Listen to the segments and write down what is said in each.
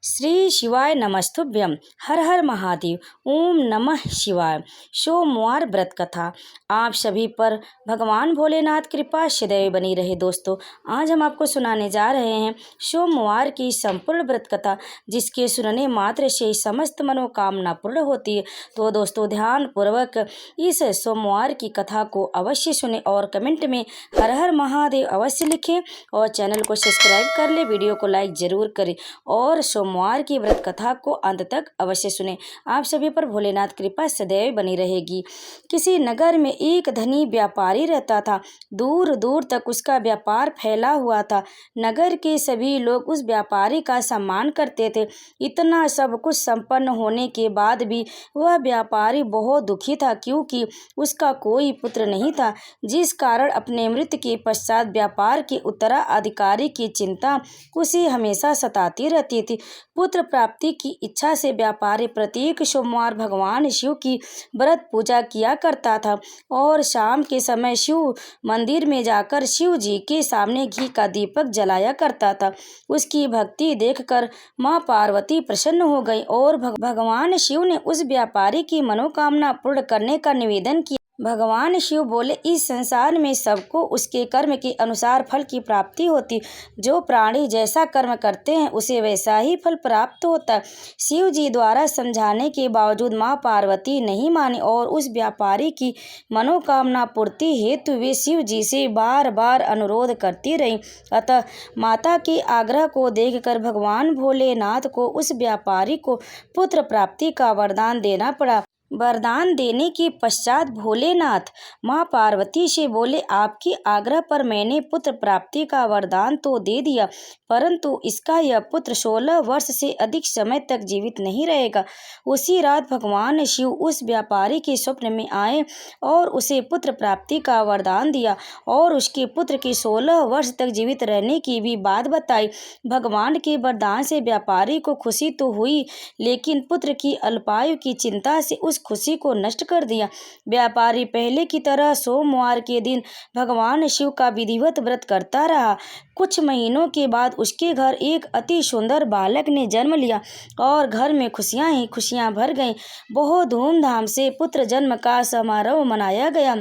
श्री शिवाय नमस्तुभ्यम। हर हर महादेव। ओम नमः शिवाय। सोमवार व्रत कथा आप सभी पर भगवान भोलेनाथ कृपा सदैव बनी रहे। दोस्तों, आज हम आपको सुनाने जा रहे हैं सोमवार की संपूर्ण व्रत कथा, जिसके सुनने मात्र से समस्त मनोकामना पूर्ण होती है। तो दोस्तों, ध्यान पूर्वक इस सोमवार की कथा को अवश्य सुने और कमेंट में हर हर महादेव अवश्य लिखें और चैनल को सब्सक्राइब कर ले, वीडियो को लाइक जरूर करें और सोमवार की व्रत कथा को अंत तक अवश्य सुने। आप सभी पर भोलेनाथ कृपा सदैव बनी रहेगी। किसी नगर में एक धनी व्यापारी रहता था। दूर दूर तक उसका व्यापार फैला हुआ था। नगर के सभी लोग उस व्यापारी का सम्मान करते थे। इतना सब कुछ संपन्न होने के बाद भी वह व्यापारी बहुत दुखी था, क्योंकि उसका कोई पुत्र नहीं था, जिस कारण अपने मृत्यु के पश्चात व्यापार के उत्तराधिकारी की चिंता उसे हमेशा सताती रहती थी। पुत्र प्राप्ति की इच्छा से व्यापारी प्रत्येक सोमवार भगवान शिव की व्रत पूजा किया करता था और शाम के समय शिव मंदिर में जाकर शिव जी के सामने घी का दीपक जलाया करता था। उसकी भक्ति देखकर मां पार्वती प्रसन्न हो गई और भगवान शिव ने उस व्यापारी की मनोकामना पूर्ण करने का निवेदन किया। भगवान शिव बोले, इस संसार में सबको उसके कर्म के अनुसार फल की प्राप्ति होती। जो प्राणी जैसा कर्म करते हैं उसे वैसा ही फल प्राप्त होता है। शिव जी द्वारा समझाने के बावजूद मां पार्वती नहीं मानी और उस व्यापारी की मनोकामना पूर्ति हेतु वे शिव जी से बार बार अनुरोध करती रही। अतः माता के आग्रह को देखकर भगवान भोलेनाथ को उस व्यापारी को पुत्र प्राप्ति का वरदान देना पड़ा। वरदान देने के पश्चात भोलेनाथ मां पार्वती से बोले, आपके आग्रह पर मैंने पुत्र प्राप्ति का वरदान तो दे दिया, परंतु इसका यह पुत्र 16 वर्ष से अधिक समय तक जीवित नहीं रहेगा। उसी रात भगवान शिव उस व्यापारी के स्वप्न में आए और उसे पुत्र प्राप्ति का वरदान दिया और उसके पुत्र के 16 वर्ष तक जीवित रहने की भी बात बताई। भगवान के वरदान से व्यापारी को खुशी तो हुई, लेकिन पुत्र की अल्पायु की चिंता से उस खुशी को नष्ट कर दिया। व्यापारी पहले की तरह सोमवार के दिन भगवान शिव का विधिवत व्रत करता रहा। कुछ महीनों के बाद उसके घर एक अति सुंदर बालक ने जन्म लिया और घर में खुशियां ही खुशियां भर गईं। बहुत धूमधाम से पुत्र जन्म का समारोह मनाया गया,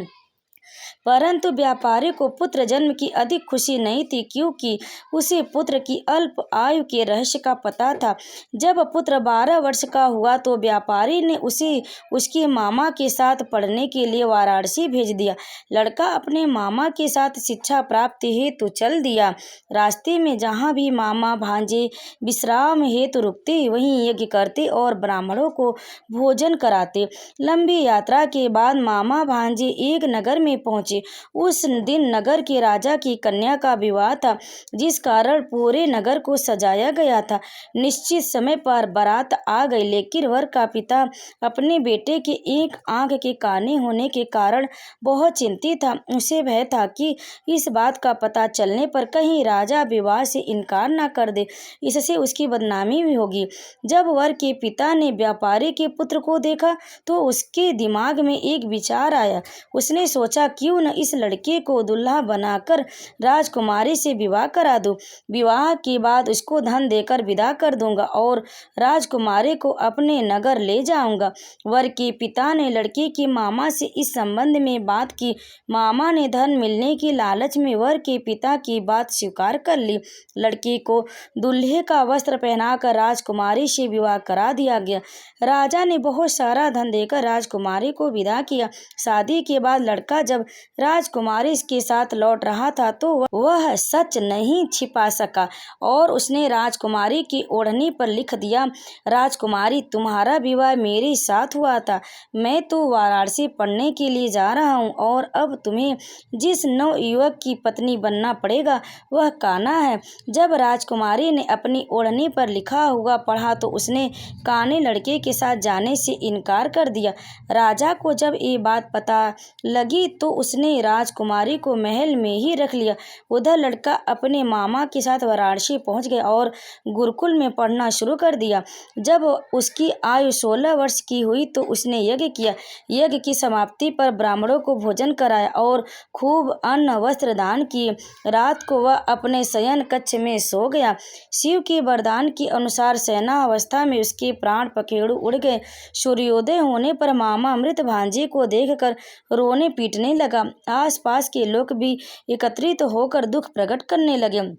परंतु व्यापारी को पुत्र जन्म की अधिक खुशी नहीं थी, क्योंकि उसे पुत्र की अल्प आयु के रहस्य का पता था। जब पुत्र 12 वर्ष का हुआ तो व्यापारी ने उसे उसके मामा के साथ पढ़ने के लिए वाराणसी भेज दिया। लड़का अपने मामा के साथ शिक्षा प्राप्ति हेतु चल दिया। रास्ते में जहाँ भी मामा भांजे विश्राम हेतु रुकते, वहीं यज्ञ करते और ब्राह्मणों को भोजन कराते। लंबी यात्रा के बाद मामा भांजे एक नगर में पहुंचे। उस दिन नगर के राजा की कन्या का विवाह था, जिस कारण पूरे नगर को सजाया गया था। निश्चित समय पर बारात आ गई, लेकिन वर का पिता अपने बेटे के एक आंख के काने होने के कारण बहुत चिंतित था। उसे भय था कि इस बात का पता चलने पर कहीं राजा विवाह से इनकार न कर दे, इससे उसकी बदनामी भी होगी। जब वर के पिता ने व्यापारी के पुत्र को देखा तो उसके दिमाग में एक विचार आया। उसने सोचा, क्यों न इस लड़के को दुल्हा बनाकर राजकुमारी से विवाह करा दूं। विवाह के बाद उसको धन देकर विदा कर दूंगा और राजकुमारी को अपने नगर ले जाऊंगा। वर के पिता ने लड़के के मामा से इस संबंध में बात की। मामा ने धन मिलने की लालच में वर के पिता की बात स्वीकार कर ली। लड़के को दूल्हे का वस्त्र पहनाकर राजकुमारी से विवाह करा दिया गया। राजा ने बहुत सारा धन देकर राजकुमारी को विदा किया। शादी के बाद लड़का जब राजकुमारी के साथ लौट रहा था तो वह सच नहीं छिपा सका और उसने राजकुमारी की ओढ़नी पर लिख दिया, राजकुमारी, तुम्हारा विवाह मेरे साथ हुआ था। मैं तो वाराणसी पढ़ने के लिए जा रहा हूँ और अब तुम्हें जिस नवयुवक की पत्नी बनना पड़ेगा वह कान्हा है। जब राजकुमारी ने अपनी ओढ़नी पर लिखा हुआ पढ़ा तो उसने काने लड़के के साथ जाने से इनकार कर दिया। राजा को जब ये बात पता लगी तो उसने उसने राजकुमारी को महल में ही रख लिया। उधर लड़का अपने मामा के साथ वाराणसी पहुंच गया और गुरुकुल में पढ़ना शुरू कर दिया। जब उसकी आयु 16 वर्ष की हुई तो उसने यज्ञ किया। यज्ञ की समाप्ति पर ब्राह्मणों को भोजन कराया और खूब अन्न वस्त्र दान किए। रात को वह अपने शयन कक्ष में सो गया। शिव के वरदान के अनुसार शयनावस्था में उसके प्राण पखेरु उड़ गए। सूर्योदय होने पर मामा मृत भांजे को देखकर रोने पीटने लगा। आसपास के लोग भी एकत्रित होकर दुख प्रकट करने लगे।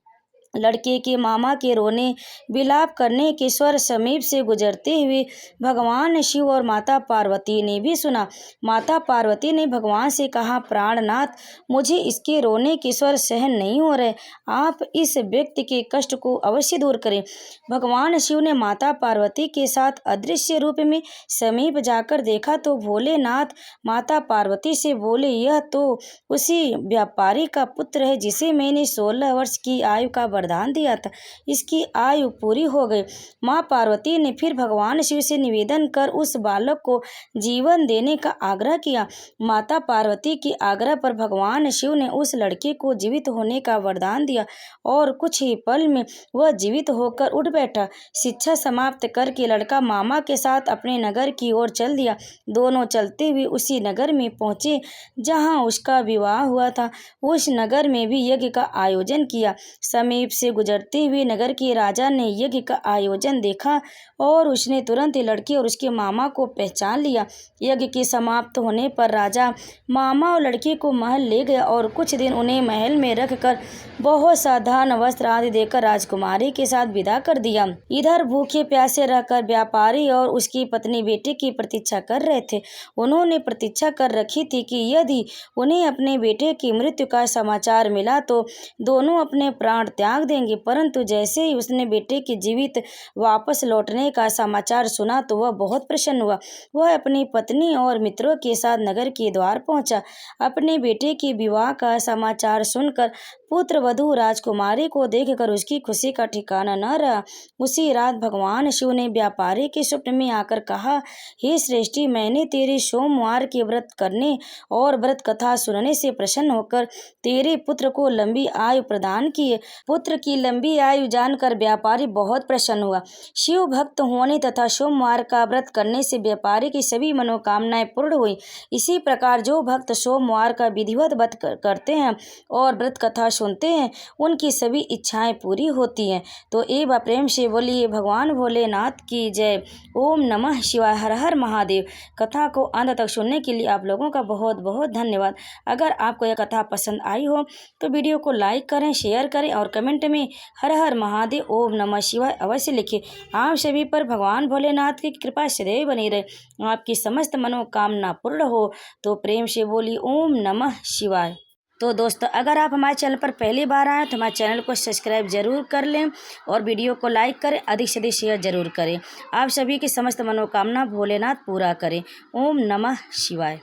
लड़के के मामा के रोने विलाप करने के स्वर समीप से गुजरते हुए भगवान शिव और माता पार्वती ने भी सुना। माता पार्वती ने भगवान से कहा, प्राणनाथ, मुझे इसके रोने के स्वर सहन नहीं हो रहे, आप इस व्यक्ति के कष्ट को अवश्य दूर करें। भगवान शिव ने माता पार्वती के साथ अदृश्य रूप में समीप जाकर देखा तो भोलेनाथ माता पार्वती से बोले, यह तो उसी व्यापारी का पुत्र है जिसे मैंने 16 वर्ष की आयु का वरदान दिया था। इसकी आयु पूरी हो गई। माँ पार्वती ने फिर भगवान शिव से निवेदन कर उस बालक को जीवन देने का आग्रह किया। माता पार्वती के आग्रह पर भगवान शिव ने उस लड़के को जीवित होने का वरदान दिया और कुछ ही पल में वह जीवित होकर उठ बैठा। शिक्षा समाप्त करके लड़का मामा के साथ अपने नगर की ओर चल दिया। दोनों चलते हुए उसी नगर में पहुंचे जहां उसका विवाह हुआ था। उस नगर में भी यज्ञ का आयोजन किया। समीप से गुजरते हुए नगर के राजा ने यज्ञ का आयोजन देखा और उसने तुरंत लड़के और उसके मामा को पहचान लिया। यज्ञ के समाप्त होने पर राजा मामा और लड़के को महल ले गया और कुछ दिन उन्हें महल में रखकर बहुत सा धन वस्त्र आदि देकर राजकुमारी के साथ विदा कर दिया। इधर भूखे प्यासे रहकर व्यापारी और उसकी पत्नी बेटे की प्रतीक्षा कर रहे थे। उन्होंने प्रतीक्षा कर रखी थी कि यदि उन्हें अपने बेटे की मृत्यु का समाचार मिला तो दोनों अपने प्राण त्याग देंगे, परंतु जैसे ही उसने बेटे के जीवित वापस लौटने का समाचार सुना तो वह बहुत प्रसन्न हुआ। वह अपनी पत्नी और मित्रों के साथ नगर के द्वार पहुंचा। अपने बेटे के विवाह का समाचार सुनकर पुत्र वधू राजकुमारी को देखकर उसकी खुशी का ठिकाना न रहा। उसी रात भगवान शिव ने व्यापारी के स्वप्न में आकर कहा, हे श्रेष्ठी, मैंने तेरे सोमवार के व्रत करने और व्रत कथा सुनने से प्रसन्न होकर तेरे पुत्र को लंबी आयु प्रदान की है। पुत्र की लंबी आयु जानकर व्यापारी बहुत प्रसन्न हुआ। शिव भक्त होने तथा सोमवार का व्रत करने से व्यापारी की सभी मनोकामनाएं पूर्ण हुई। इसी प्रकार जो भक्त सोमवार का विधिवत व्रत करते हैं और व्रत कथा सुनते हैं उनकी सभी इच्छाएं पूरी होती हैं। तो एक बार प्रेम से बोलिए भगवान भोलेनाथ की जय। ओम नमः शिवाय। हर हर महादेव। कथा को अंत तक सुनने के लिए आप लोगों का बहुत बहुत धन्यवाद। अगर आपको यह कथा पसंद आई हो तो वीडियो को लाइक करें, शेयर करें और कमेंट में हर हर महादेव ओम नमः शिवाय अवश्य लिखें। आप सभी पर भगवान भोलेनाथ की कृपा सदैव बनी रहे, आपकी समस्त मनोकामना पूर्ण हो। तो प्रेम से बोली ओम नमः शिवाय। तो दोस्तों, अगर आप हमारे चैनल पर पहली बार आए तो हमारे चैनल को सब्सक्राइब जरूर कर लें और वीडियो को लाइक करें, अधिक से अधिक शेयर जरूर करें। आप सभी की समस्त मनोकामना भोलेनाथ पूरा करें। ओम नमः शिवाय।